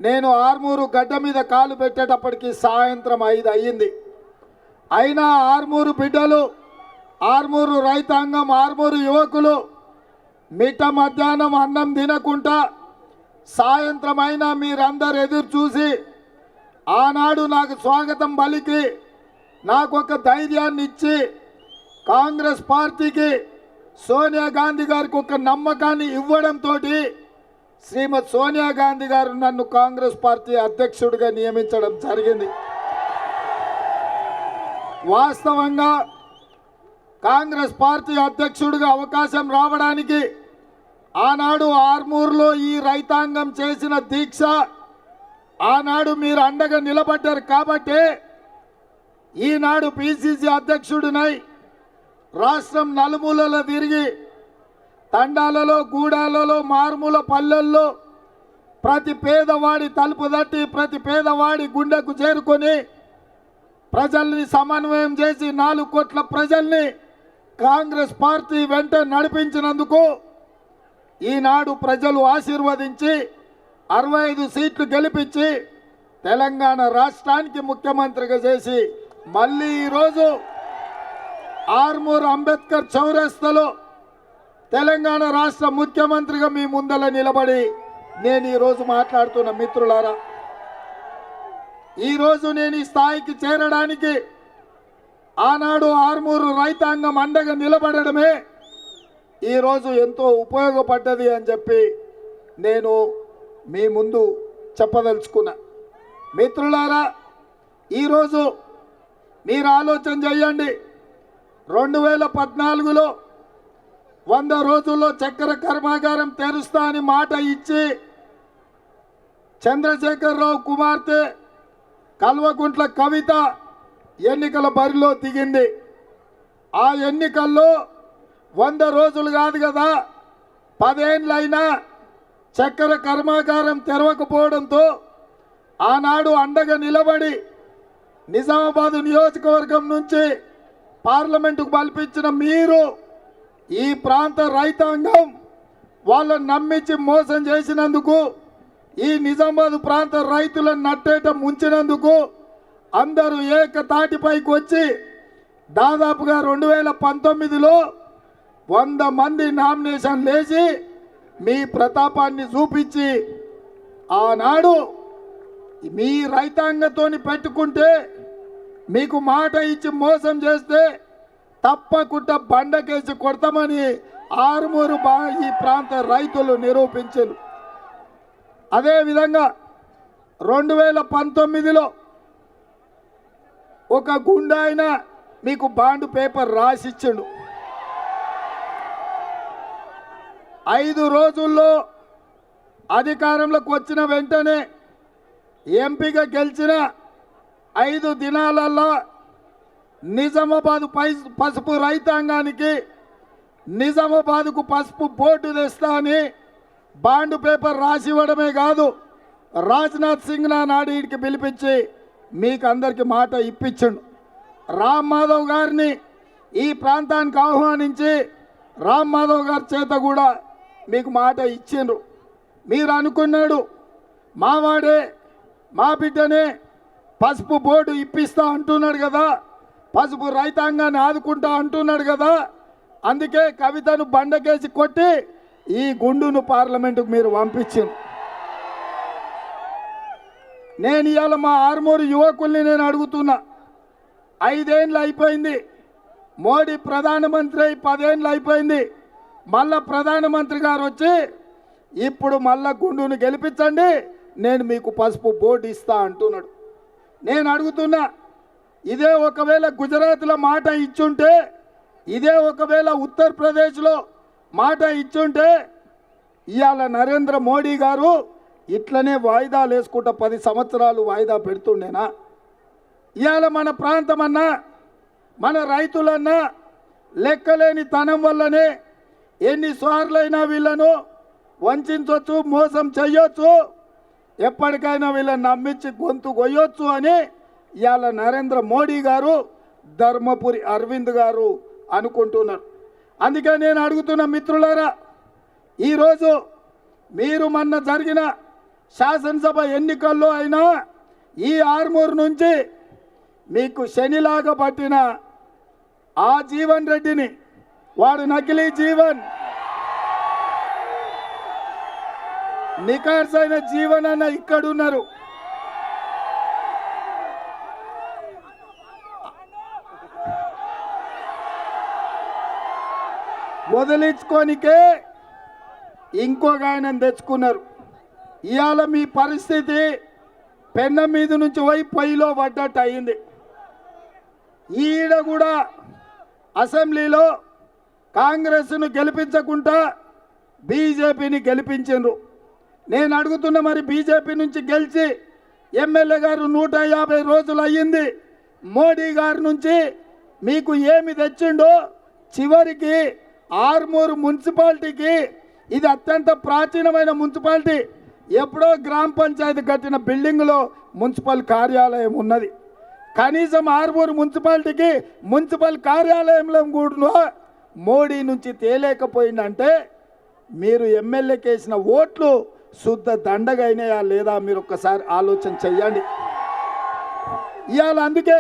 నేను ఆర్మూరు గడ్డ మీద కాలు పెట్టేటప్పటికి సాయంత్రం 5 అయ్యింది. అయినా ఆర్మూరు బిడ్డలు, ఆర్మూరు రైతాంగం, ఆర్మూరు యువకులు మిట్ట మధ్యాహ్నం అన్నం తినకుండా సాయంత్రం అయినా మీరందరూ ఎదురు చూసి ఆనాడు నాకు స్వాగతం పలికి నాకు ఒక ధైర్యాన్ని ఇచ్చి కాంగ్రెస్ పార్టీకి సోనియా గాంధీ గారికి ఒక నమ్మకాన్ని ఇవ్వడంతో శ్రీమతి సోనియా గాంధీ గారు నన్ను కాంగ్రెస్ పార్టీ అధ్యక్షుడిగా నియమించడం జరిగింది. వాస్తవంగా కాంగ్రెస్ పార్టీ అధ్యక్షుడిగా అవకాశం రావడానికి ఆనాడు ఆర్మూరులో ఈ రైతాంగం చేసిన దీక్ష, ఆనాడు మీరు అండగా నిలబడ్డారు కాబట్టి ఈనాడు పిసిసి అధ్యక్షుడినై రాష్ట్రం నలుమూలలో తిరిగి తండాలలో, గూడాలలో, మారుమూల పల్లెల్లో ప్రతి పేదవాడి తలుపు తట్టి ప్రతి పేదవాడి గుండెకు చేరుకొని ప్రజల్ని సమన్వయం చేసి 4 కోట్ల ప్రజల్ని కాంగ్రెస్ పార్టీ వెంట నడిపించినందుకు ఈనాడు ప్రజలు ఆశీర్వదించి 65 సీట్లు గెలిపించి తెలంగాణ రాష్ట్రానికి ముఖ్యమంత్రిగా చేసి మళ్ళీ ఈరోజు ఆర్మూర్ అంబేద్కర్ చౌరస్తాలో తెలంగాణ రాష్ట్ర ముఖ్యమంత్రిగా మీ ముందల నిలబడి నేను ఈరోజు మాట్లాడుతున్న మిత్రులారా, ఈరోజు నేను ఈ స్థాయికి చేరడానికి ఆనాడు ఆర్మూరు రైతాంగం అండగా నిలబడడమే ఈరోజు ఎంతో ఉపయోగపడ్డది అని చెప్పి నేను మీ ముందు చెప్పదలుచుకున్నా. మిత్రులారా, ఈరోజు మీరు ఆలోచన చేయండి. 2014లో 100 రోజుల్లో చక్కెర కర్మాగారం తెరుస్తా అని మాట ఇచ్చి చంద్రశేఖరరావు కుమార్తె కల్వకుంట్ల కవిత ఎన్నికల బరిలో దిగింది. ఆ ఎన్నికల్లో 100 రోజులు కాదు కదా, 10 ఏళ్ళైనా చక్కెర కర్మాగారం తెరవకపోవడంతో ఆనాడు అండగా నిలబడి నిజామాబాద్ నియోజకవర్గం నుంచి పార్లమెంటుకు పంపించిన మీరు ఈ ప్రాంత రైతాంగం వాళ్ళని నమ్మించి మోసం చేసినందుకు, ఈ నిజామాబాద్ ప్రాంత రైతులను నట్టేట ముంచినందుకు అందరూ ఏకతాటిపైకి వచ్చి దాదాపుగా 2019లో 100 మంది నామినేషన్ వేసి మీ ప్రతాపాన్ని చూపించి ఆనాడు మీ రైతాంగంతోని పెట్టుకుంటే మీకు మాట ఇచ్చి మోసం చేస్తే తప్పకుండా బండకేసి కొడతామని ఆర్మూరు ఈ ప్రాంత రైతులు నిరూపించారు. అదేవిధంగా 2019లో ఒక గుండాయన మీకు బాండ్ పేపర్ రాసిచ్చాడు. 5 రోజుల్లో అధికారంలోకి వచ్చిన వెంటనే ఎంపీగా గెలిచిన 5 దినాలల్లో నిజామాబాద్ పసుపు రైతాంగానికి నిజామాబాద్కు పసుపు బోర్డు తెస్తా అని బాండ్ పేపర్ రాసి ఇవ్వడమే కాదు, రాజ్నాథ్ సింగ్ నాడు వీడికి పిలిపించి మీకు అందరికి మాట ఇప్పించండు. రామ్ మాధవ్ గారిని ఈ ప్రాంతానికి ఆహ్వానించి రామ్ మాధవ్ గారి చేత కూడా మీకు మాట ఇచ్చిండ్రు. మీరు అనుకున్నాడు మావాడే మా బిడ్డనే పసుపు బోర్డు ఇప్పిస్తా అంటున్నాడు కదా, పసుపు రైతాంగాన్ని ఆదుకుంటా అంటున్నాడు కదా, అందుకే కవితను బండకేసి కొట్టి ఈ గుండును పార్లమెంటుకు మీరు పంపించింది. నేను ఇవాళ మా ఆర్మూరు యువకుల్ని నేను అడుగుతున్నా, 5 ఏళ్ళు అయిపోయింది, మోడీ ప్రధానమంత్రి అయి 10 ఏళ్ళు అయిపోయింది, మళ్ళా ప్రధానమంత్రి గారు వచ్చి ఇప్పుడు మళ్ళా గుండును గెలిపించండి నేను మీకు పసుపు బోర్డు ఇస్తా అంటున్నాడు. నేను అడుగుతున్నా, ఇదే ఒకవేళ గుజరాత్లో మాట ఇచ్చుంటే, ఇదే ఒకవేళ ఉత్తరప్రదేశ్లో మాట ఇచ్చుంటే ఇవాళ నరేంద్ర మోడీ గారు ఇట్లనే వాయిదాలు వేసుకుంటా 10 సంవత్సరాలు వాయిదా పెడుతుండేనా? ఇవాళ మన ప్రాంతమన్నా మన రైతులన్నా లెక్కలేని తనం వల్లనే ఎన్నిసార్లైనా వీళ్ళను వంచవచ్చు, మోసం చేయొచ్చు, ఎప్పటికైనా వీళ్ళని నమ్మించి గొంతు కొయ్యొచ్చు అని ఇవాళ నరేంద్ర మోడీ గారు, ధర్మపురి అరవింద్ గారు అనుకుంటున్నారు. అందుకే నేను అడుగుతున్న మిత్రులారా, ఈరోజు మీరు మొన్న జరిగిన శాసనసభ ఎన్నికల్లో అయినా ఈ ఆర్మూర్ నుంచి మీకు శనిలాగా పట్టిన ఆ జీవన్ రెడ్డిని, వాడు నకిలీ జీవన్, నికార్సైన జీవన్ అన్న ఇక్కడున్నారు. వదిలించుకోనికే ఇంకొక ఆయన తెచ్చుకున్నారు. ఇవాళ మీ పరిస్థితి పెన్నం మీద నుంచి పోయి పొయ్యిలో పడ్డట్టు అయింది. ఈడ కూడా అసెంబ్లీలో కాంగ్రెస్ను గెలిపించకుండా బీజేపీని గెలిపించారు. నేను అడుగుతున్న, మరి బీజేపీ నుంచి గెలిచి ఎమ్మెల్యే గారు 150 రోజులు అయ్యింది. మోడీ గారి నుంచి మీకు ఏమి తెచ్చిండో? చివరికి ఆర్మూరు మున్సిపాలిటీకి, ఇది అత్యంత ప్రాచీనమైన మున్సిపాలిటీ, ఎప్పుడో గ్రామ పంచాయతీ కట్టిన బిల్డింగ్లో మున్సిపల్ కార్యాలయం ఉన్నది. కనీసం ఆర్మూరు మున్సిపాలిటీకి మున్సిపల్ కార్యాలయంలో కూడా మోడీ నుంచి తేలేకపోయిందంటే మీరు ఎమ్మెల్యేకి వేసిన ఓట్లు శుద్ధ దండగైనాయా లేదా మీరు ఒక్కసారి ఆలోచన చెయ్యండి. ఇవాళ అందుకే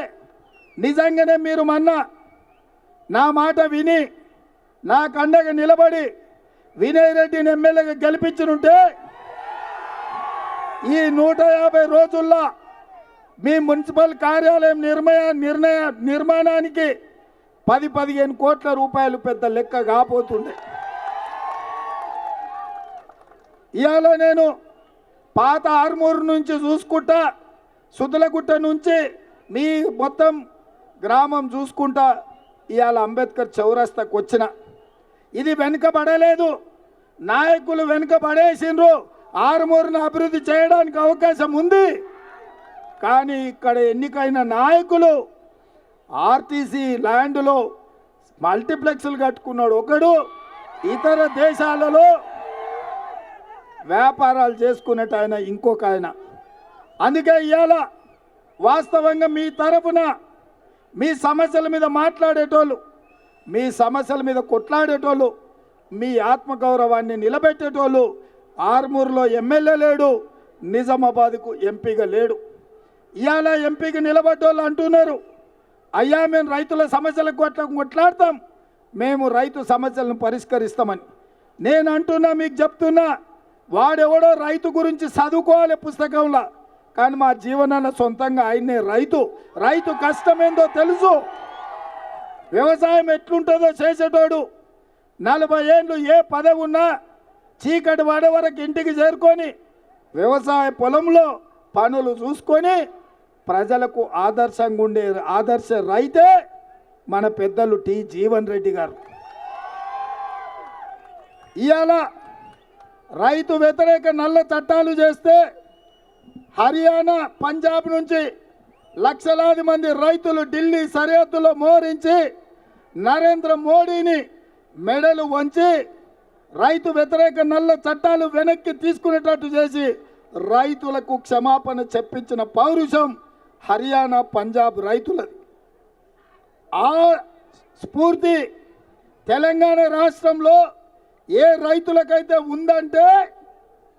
నిజంగానే మీరు మొన్న నా మాట విని నా కండగా నిలబడి వినయ్ రెడ్డిని ఎమ్మెల్యేగా గెలిపించుంటే ఈ 150 రోజుల్లో మీ మున్సిపల్ కార్యాలయం నిర్మాణానికి 10-15 కోట్ల రూపాయలు పెద్ద లెక్క కాబోతుండే. ఇవాళ నేను పాత ఆర్మూరు నుంచి చూసుకుంటా, సుదలగుట్ట నుంచి మీ మొత్తం గ్రామం చూసుకుంటా ఇవాళ అంబేద్కర్ చౌరస్తాకు వచ్చిన. ఇది వెనుకబడలేదు, నాయకులు వెనుకబడేసిండ్రు. ఆర్మూరును అభివృద్ధి చేయడానికి అవకాశం ఉంది, కానీ ఇక్కడ ఎన్నికైన నాయకులు ఆర్టీసీ ల్యాండ్లో మల్టీప్లెక్స్లు కట్టుకున్నాడు ఒకడు, ఇతర దేశాలలో వ్యాపారాలు చేసుకున్నట్టు ఆయన ఇంకొక ఆయన. అందుకే ఇవాళ వాస్తవంగా మీ తరఫున మీ సమస్యల మీద మాట్లాడేటోళ్ళు, మీ సమస్యల మీద కొట్లాడేటోళ్ళు, మీ ఆత్మగౌరవాన్ని నిలబెట్టేటోళ్ళు ఆర్మూరులో ఎమ్మెల్యే లేడు, నిజామాబాద్కు ఎంపీగా లేడు. ఇవాళ ఎంపీకి నిలబడ్డోళ్ళు అంటున్నారు, అయ్యా మేము రైతుల సమస్యలకు కొట్లాడతాం, మేము రైతు సమస్యలను పరిష్కరిస్తామని. నేను అంటున్నా, మీకు చెప్తున్నా, వాడెవడో రైతు గురించి చదువుకోవాలి పుస్తకంలో, కానీ మా జీవనాన్న సొంతంగా ఆయనే రైతు కష్టమేందో తెలుసు, వ్యవసాయం ఎట్లుంటుందో చేసేటోడు. 40 ఏళ్ళు ఏ పదవి ఉన్నా చీకటి పడే వరకు ఇంటికి చేరుకొని వ్యవసాయ పొలంలో పనులు చూసుకొని ప్రజలకు ఆదర్శంగా ఉండే ఆదర్శ రైతే మన పెద్దలు టి జీవన్ రెడ్డి గారు. ఇవాళ రైతు వ్యతిరేక నల్ల చట్టాలు చేస్తే హర్యానా, పంజాబ్ నుంచి లక్షలాది మంది రైతులు ఢిల్లీ సరిహద్దులో మోరించి నరేంద్ర మోడీని మెడలు వంచి రైతు వ్యతిరేక నల్ల చట్టాలు వెనక్కి తీసుకునేటట్టు చేసి రైతులకు క్షమాపణ చెప్పించిన పౌరుషం హర్యానా, పంజాబ్ రైతులది. ఆ స్ఫూర్తి తెలంగాణ రాష్ట్రంలో ఏ రైతులకైతే ఉందంటే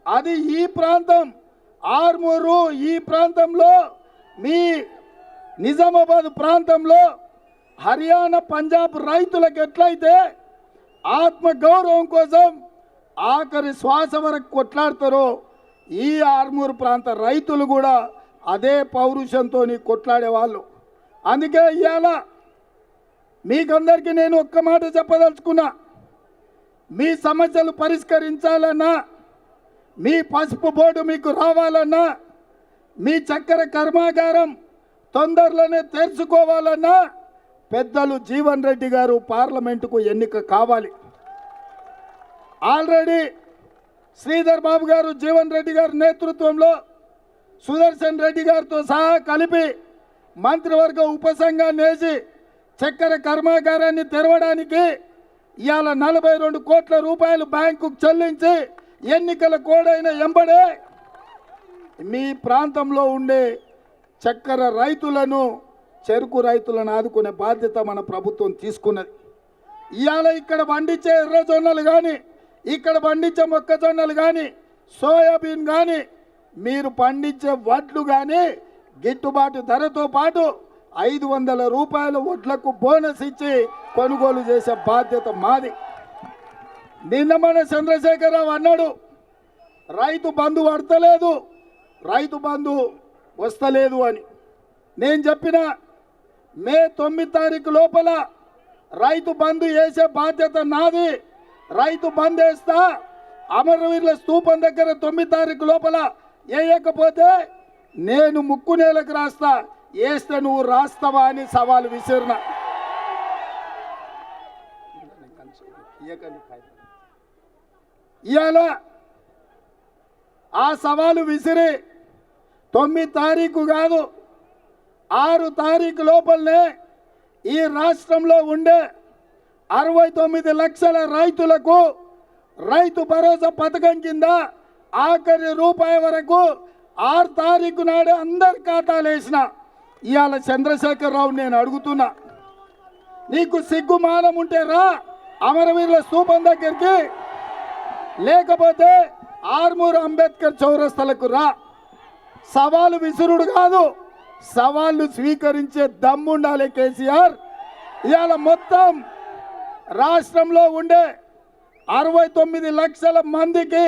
అది ఈ ప్రాంతం ఆర్మూరు, ఈ ప్రాంతంలో మీ నిజామాబాద్ ప్రాంతంలో హర్యానా, పంజాబ్ రైతులకు ఎట్లయితే ఆత్మగౌరవం కోసం ఆఖరి శ్వాస వరకు కొట్లాడతారో ఈ ఆర్మూరు ప్రాంత రైతులు కూడా అదే పౌరుషంతో కొట్లాడేవాళ్ళు. అందుకే ఇవాళ మీకందరికీ నేను ఒక్క మాట చెప్పదలుచుకున్నా, మీ సమస్యలు పరిష్కరించాలన్నా, మీ పసుపు బోర్డు మీకు రావాలన్నా, మీ చక్కెర కర్మాగారం తొందరలోనే తెరుచుకోవాలన్నా పెద్దలు జీవన్ రెడ్డి గారు పార్లమెంటుకు ఎన్నిక కావాలి. ఆల్రెడీ శ్రీధర్ బాబు గారు జీవన్ రెడ్డి గారి నేతృత్వంలో సుదర్శన్ రెడ్డి గారితో సహా కలిపి మంత్రివర్గ ఉపసంఘాన్ని వేసి చక్కెర కర్మాగారాన్ని తెరవడానికి ఇవాళ 42 కోట్ల రూపాయలు బ్యాంకుకు చెల్లించి ఎన్నికల కోడైన ఎంబడే మీ ప్రాంతంలో ఉండే చక్కెర రైతులను, చెరుకు రైతులను ఆదుకునే బాధ్యత మన ప్రభుత్వం తీసుకున్నది. ఇవాళ ఇక్కడ పండించే ఎర్రజొన్నలు కానీ, ఇక్కడ పండించే మొక్కజొన్నలు కానీ, సోయాబీన్ కానీ మీరు పండించే వడ్లు కానీ గిట్టుబాటు ధరతో పాటు 500 రూపాయల వడ్లకు బోనస్ ఇచ్చి కొనుగోలు చేసే బాధ్యత మాది. నిన్న మన చంద్రశేఖరరావు అన్నాడు రైతు బంధు పడతలేదు, రైతు బంధు వస్తలేదు అని. నేను చెప్పిన మే 9 తారీఖు లోపల రైతు బంధు వేసే బాధ్యత నాది. రైతు బంధు వేస్తా, అమరవీరుల స్తూపం దగ్గర 9 తారీఖు లోపల వేయకపోతే నేను ముక్కు నేలకు రాస్తా, వేస్తే నువ్వు రాస్తావా అని సవాలు విసిరిన. ఇవాళ ఆ సవాలు విసిరి 9 తారీఖు కాదు 6 తారీఖు లోపలనే ఈ రాష్ట్రంలో ఉండే 69 లక్షల రైతులకు రైతు భరోసా పథకం కింద ఆఖరి రూపాయి వరకు 6 తారీఖు నాడే అందరి ఖాతాలు వేసిన. ఇవాళ చంద్రశేఖరరావు నేను అడుగుతున్నా, నీకు సిగ్గుమానం ఉంటే రా అమరవీరుల స్తూపం దగ్గరికి, లేకపోతే ఆర్మూర్ అంబేద్కర్ చౌరస్తలకు రా. సవాలు విసురుడు కాదు, సవాళ్ళు స్వీకరించే దమ్ముండాలి కేసీఆర్. ఇవాళ మొత్తం రాష్ట్రంలో ఉండే 69 లక్షల మందికి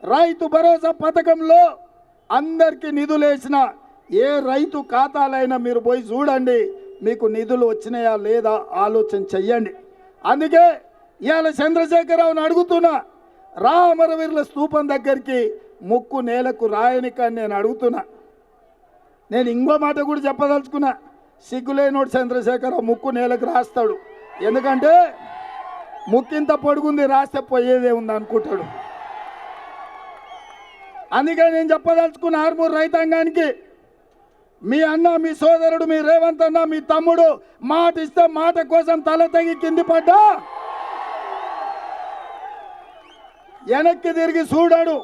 రైతు భరోసా పథకంలో అందరికీ నిధులు వేసిన ఏ రైతు ఖాతాలైనా మీరు పోయి చూడండి, మీకు నిధులు వచ్చినాయా లేదా ఆలోచన చెయ్యండి. అందుకే ఇవాళ చంద్రశేఖరరావుని అడుగుతున్నా, రా అమరవీరుల స్తూపం దగ్గరికి ముక్కు నేలకు రాయనికని నేను అడుగుతున్నా. నేను ఇంకో మాట కూడా చెప్పదలుచుకున్నా, సిగ్గులేనోడు చంద్రశేఖరరావు ముక్కు నేలకు రాస్తాడు, ఎందుకంటే ముక్కింత పొడుగుంది రాస్తే పోయేదే ఉంది అనుకుంటాడు. అందుకే నేను చెప్పదలుచుకున్న ఆర్మూర్ రైతాంగానికి, మీ అన్న, మీ సోదరుడు, మీ రేవంత్ అన్న, మీ తమ్ముడు మాట ఇస్తే మాట కోసం తల తెగి కింది పడ్డా వెనక్కి తిరిగి చూడాడు.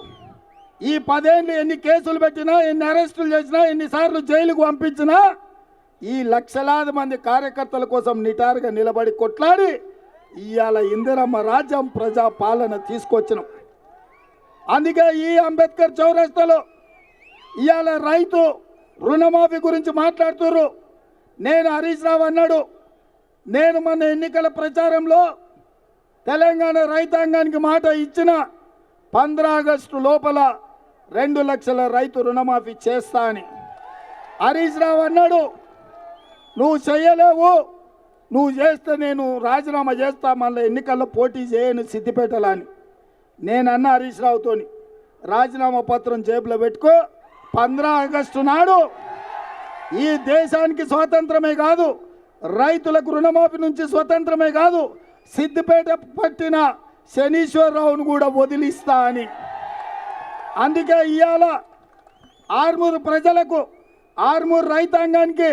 ఈ 10 ఏళ్ళు ఎన్ని కేసులు పెట్టినా, ఎన్ని అరెస్టులు చేసినా, ఎన్నిసార్లు జైలుకు పంపించినా ఈ లక్షలాది మంది కార్యకర్తల కోసం నిటారుగా నిలబడి కొట్లాడి ఇవాళ ఇందిరమ్మ రాజ్యం ప్రజా పాలన తీసుకొచ్చినాం. అందుకే ఈ అంబేద్కర్ చౌరస్తాలో ఇవాళ రైతు రుణమాఫీ గురించి మాట్లాడుతున్నారు. నేను హరీష్ రావు అన్నాడు, నేను మన ఎన్నికల ప్రచారంలో తెలంగాణ రైతాంగానికి మాట ఇచ్చిన 15 ఆగస్టు లోపల 2 లక్షల రైతు రుణమాఫీ చేస్తా అని. హరీష్ రావు అన్నాడు, నువ్వు చేయలేవు, నువ్వు చేస్తే నేను రాజీనామా చేస్తా, మళ్ళీ ఎన్నికల్లో పోటీ చేయను సిద్దిపేటలో అని. నేను అన్న హరీష్ రావుతోని, రాజీనామా పత్రం జేబులో పెట్టుకో, 15 ఆగస్టు నాడు ఈ దేశానికి స్వాతంత్రమే కాదు, రైతులకు రుణమాఫీ నుంచి స్వతంత్రమే కాదు, సిద్దిపేట పట్టిన శనీశ్వరరావును కూడా వదిలిస్తా అని. అందుకే ఇవాళ ఆర్మూరు ప్రజలకు, ఆర్మూరు రైతాంగానికి,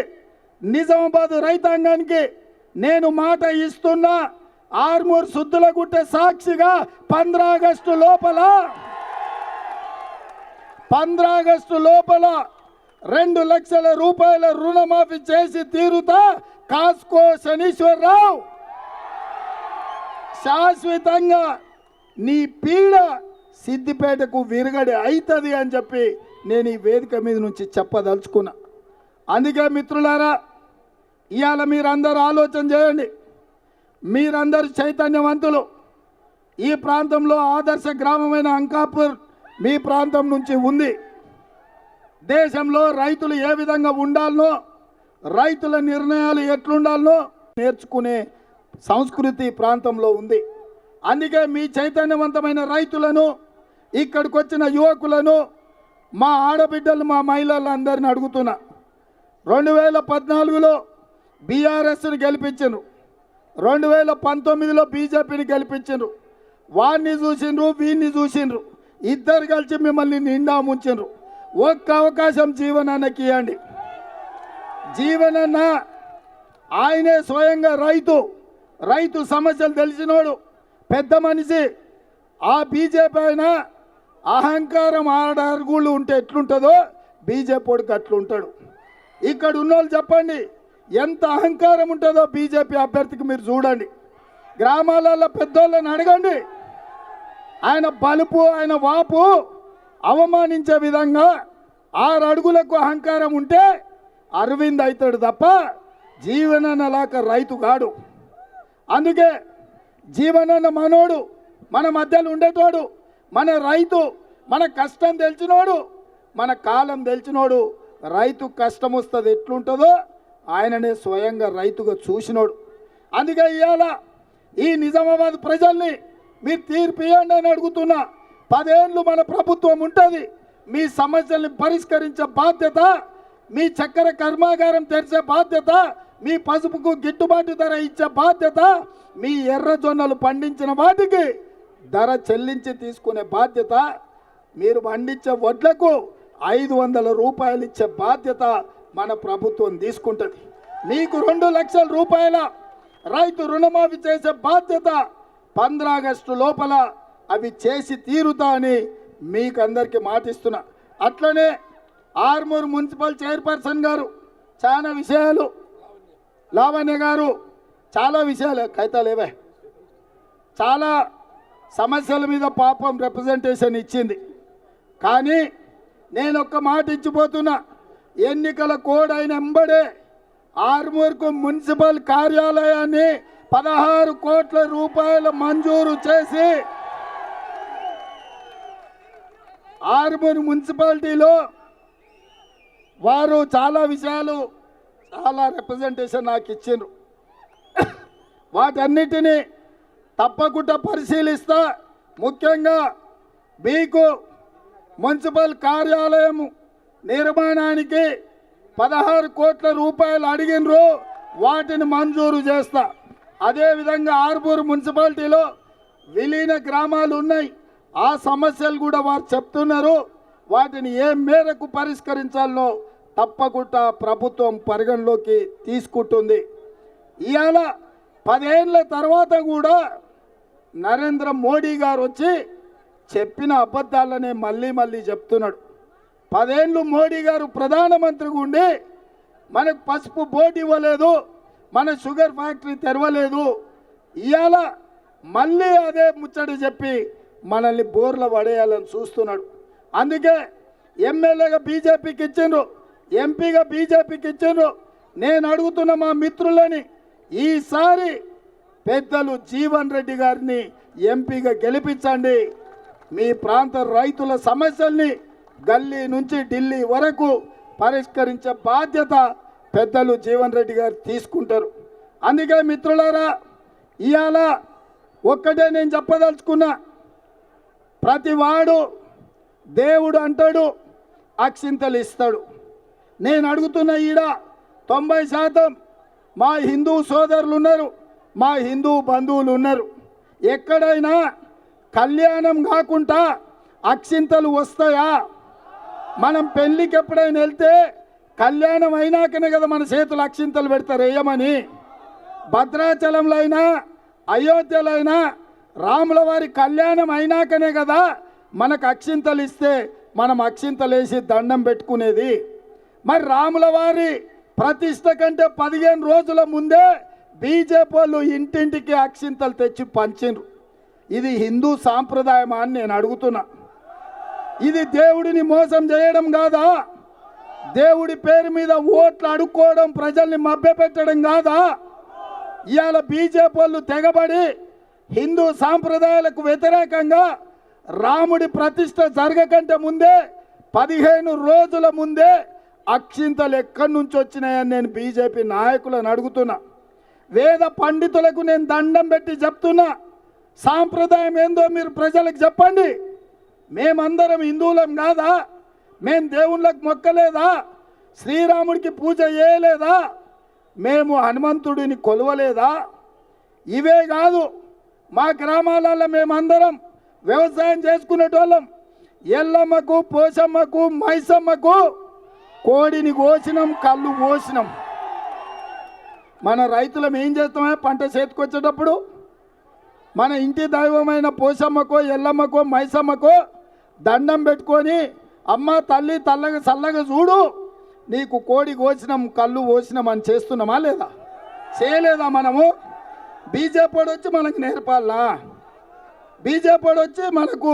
నిజామాబాద్ రైతాంగానికి నేను మాట ఇస్తున్నా, ఆర్మూరు సుద్దులగుట్ట సాక్షిగా 15 ఆగస్టు లోపల 2 లక్షల రూపాయల రుణమాఫీ చేసి తీరుతా. కాస్కో శనీశ్వరరావు, శాశ్వతంగా నీ పీడ సిద్దిపేటకు విరగడి అవుతుంది అని చెప్పి నేను ఈ వేదిక మీద నుంచి చెప్పదలుచుకున్నా. అందుకే మిత్రులారా, ఇవాళ మీరందరూ ఆలోచన చేయండి. మీరందరూ చైతన్యవంతులు. ఈ ప్రాంతంలో ఆదర్శ గ్రామమైన అంకాపూర్ మీ ప్రాంతం నుంచి ఉంది. దేశంలో రైతులు ఏ విధంగా ఉండాలనో, రైతుల నిర్ణయాలు ఎట్లుండాలనో నేర్చుకునే సంస్కృతి ప్రాంతంలో ఉంది. అందుకే మీ చైతన్యవంతమైన రైతులను, ఇక్కడికి వచ్చిన యువకులను, మా ఆడబిడ్డలు, మా మహిళలు అందరిని అడుగుతున్నా, 2014లో బీఆర్ఎస్ని గెలిపించను, 2019లో బీజేపీని గెలిపించను. వాడిని చూసిండ్రు, వీడిని చూసిండ్రు, ఇద్దరు కలిసి మిమ్మల్ని నిండా ముంచిండ్రు. ఒక్క అవకాశం జీవనాన్నకి ఇవ్వండి. జీవనన్న ఆయనే స్వయంగా రైతు సమస్యలు తెలిసినోడు, పెద్ద మనిషి. ఆ బీజేపీ ఆయన అహంకారం ఆడరుగుళ్ళు ఉంటే ఎట్లుంటుందో బీజేపీకి అట్లుంటాడు. ఇక్కడ ఉన్నోళ్ళు చెప్పండి ఎంత అహంకారం ఉంటుందో బీజేపీ అభ్యర్థికి మీరు చూడండి. గ్రామాలలో పెద్దోళ్ళని అడగండి, ఆయన బలుపు, ఆయన వాపు అవమానించే విధంగా 6 అడుగులకు అహంకారం ఉంటే అరవింద్ అవుతాడు తప్ప జీవనన్న లాగా రైతు కాడు. అందుకే జీవనన్న మనోడు, మన మధ్యలో ఉండేటోడు, మన రైతు, మన కష్టం తెలిసినోడు, మన కాలం తెలిసినోడు. రైతు కష్టం వస్తుంది ఎట్లుంటుందో ఆయననే స్వయంగా రైతుగా చూసినోడు. అందుకే ఇవాళ ఈ నిజామాబాద్ ప్రజల్ని మీరు తీర్పు ఇవ్వండి అని అడుగుతున్నా. 10 ఏళ్ళు మన ప్రభుత్వం ఉంటుంది. మీ సమస్యల్ని పరిష్కరించే బాధ్యత, మీ చక్కెర కర్మాగారం తెరిచే బాధ్యత, మీ పసుపుకు గిట్టుబాటు ధర ఇచ్చే బాధ్యత, మీ ఎర్రజొన్నలు పండించిన వాటికి ధర చెల్లించి తీసుకునే బాధ్యత, మీరు పండించే వడ్లకు 500 రూపాయలు ఇచ్చే బాధ్యత మన ప్రభుత్వం తీసుకుంటుంది. మీకు 2 లక్షల రూపాయల రైతు రుణమాఫీ చేసే బాధ్యత 15 ఆగస్టు లోపల అవి చేసి తీరుతా అని మీకు అందరికీ మాటిస్తున్నా. అట్లనే ఆర్మూర్ మున్సిపల్ చైర్పర్సన్ గారు చాలా విషయాలు, లావణ్య గారు చాలా విషయాలు కైతాలేవే చాలా సమస్యల మీద పాపం రిప్రజెంటేషన్ ఇచ్చింది. కానీ నేను ఒక్క మాట ఇచ్చిపోతున్నా, ఎన్నికల కోడ్ అయిన ఎంబడే ఆర్మూర్కు మున్సిపల్ కార్యాలయాన్ని 16 కోట్ల రూపాయలు మంజూరు చేసి ఆర్మూర్ మున్సిపాలిటీలో వారు చాలా విషయాలు చాలా రిప్రజెంటేషన్ నాకు ఇచ్చిండ్రు. వాటన్నిటినీ తప్పకుండా పరిశీలిస్తా. ముఖ్యంగా మీకు మున్సిపల్ కార్యాలయం నిర్మాణానికి 16 కోట్ల రూపాయలు అడిగినరు, వాటిని మంజూరు చేస్తా. అదేవిధంగా ఆర్మూర్ మున్సిపాలిటీలో విలీన గ్రామాలు ఉన్నాయి, ఆ సమస్యలు కూడా వారు చెప్తున్నారు. వాటిని ఏ మేరకు పరిష్కరించాలనో తప్పకుండా ప్రభుత్వం పరిగణలోకి తీసుకుంటుంది. ఇవాళ 10 ఏళ్ల తర్వాత కూడా నరేంద్ర మోడీ గారు వచ్చి చెప్పిన అబద్ధాలనే మళ్ళీ మళ్ళీ చెప్తున్నాడు. 10 ఏళ్ళు మోడీ గారు ప్రధానమంత్రిగా ఉండి మనకు పసుపు బోర్డు ఇవ్వలేదు, మన షుగర్ ఫ్యాక్టరీ తెరవలేదు. ఇవాళ మళ్ళీ అదే ముచ్చట చెప్పి మనల్ని బోర్ల పడేయాలని చూస్తున్నాడు. అందుకే ఎమ్మెల్యేగా బీజేపీకి ఇచ్చిండ్రు, ఎంపీగా బీజేపీకి ఇచ్చిండ్రు. నేను అడుగుతున్న మా మిత్రులని ఈసారి పెద్దలు జీవన్ రెడ్డి గారిని ఎంపీగా గెలిపించండి. మీ ప్రాంత రైతుల సమస్యల్ని గల్లీ నుంచి ఢిల్లీ వరకు పరిష్కరించే బాధ్యత పెద్దలు జీవన్ రెడ్డి గారు తీసుకుంటారు. అందుకే మిత్రులారా, ఇవాళ ఒక్కటే నేను చెప్పదలుచుకున్నా, ప్రతి వాడు దేవుడు అంటాడు, అక్షింతలు ఇస్తాడు. నేను అడుగుతున్న ఈడ 90% మా హిందూ సోదరులు ఉన్నారు, మా హిందూ బంధువులు ఉన్నారు. ఎక్కడైనా కళ్యాణం కాకుండా అక్షింతలు వస్తాయా? మనం పెళ్ళికి ఎప్పుడైనా వెళ్తే కళ్యాణం అయినాకనే కదా మన చేతులు అక్షింతలు పెడతారు వేయమని. భద్రాచలంలో అయినా అయోధ్యలో అయినా రాముల వారి కళ్యాణం అయినాకనే కదా మనకు అక్షింతలు ఇస్తే మనం అక్షింతలు వేసి దండం పెట్టుకునేది. మరి రాముల వారి ప్రతిష్ట కంటే 15 రోజుల ముందే బీజేపీ వాళ్ళు ఇంటింటికి అక్షింతలు తెచ్చి పంచిండ్రు. ఇది హిందూ సాంప్రదాయమా అని నేను అడుగుతున్నా. ఇది దేవుడిని మోసం చేయడం కాదా? దేవుడి పేరు మీద ఓట్లు అడుక్కోవడం, ప్రజల్ని మభ్యపెట్టడం కాదా? ఇవాళ బీజేపీ వాళ్ళు తెగబడి హిందూ సాంప్రదాయాలకు వ్యతిరేకంగా రాముడి ప్రతిష్ట జరగకంటే ముందే 15 రోజుల ముందే అక్షింతలు ఎక్కడి నుంచి వచ్చినాయని నేను బీజేపీ నాయకులను అడుగుతున్నా. వేద పండితులకు నేను దండం పెట్టి చెప్తున్నా, సాంప్రదాయం ఏందో మీరు ప్రజలకు చెప్పండి. మేమందరం హిందువులం కాదా? మేము దేవుళ్ళకు మొక్కలేదా? శ్రీరాముడికి పూజ చేయలేదా? మేము హనుమంతుడిని కొలవలేదా? ఇవే కాదు, మా గ్రామాలలో మేమందరం వ్యవసాయం చేసుకునేటోళ్ళం. ఎల్లమ్మకు, పోషమ్మకు, మైసమ్మకు కోడిని కోసినాం, కళ్ళు పోసినాం. మన రైతులం ఏం చేస్తామే? పంట చేతికొచ్చేటప్పుడు మన ఇంటి దైవమైన పోషమ్మకో, ఎల్లమ్మకో, మైసమ్మకో దండం పెట్టుకొని, అమ్మ తల్లి తల్లగా చల్లగా చూడు, నీకు కోడి కోసినాం, కళ్ళు పోసినాం అని చేస్తున్నామా లేదా? చేయలేదా? మనము బీజేపీ వచ్చి మనకు నేర్పాలా? బీజేపీ వచ్చి మనకు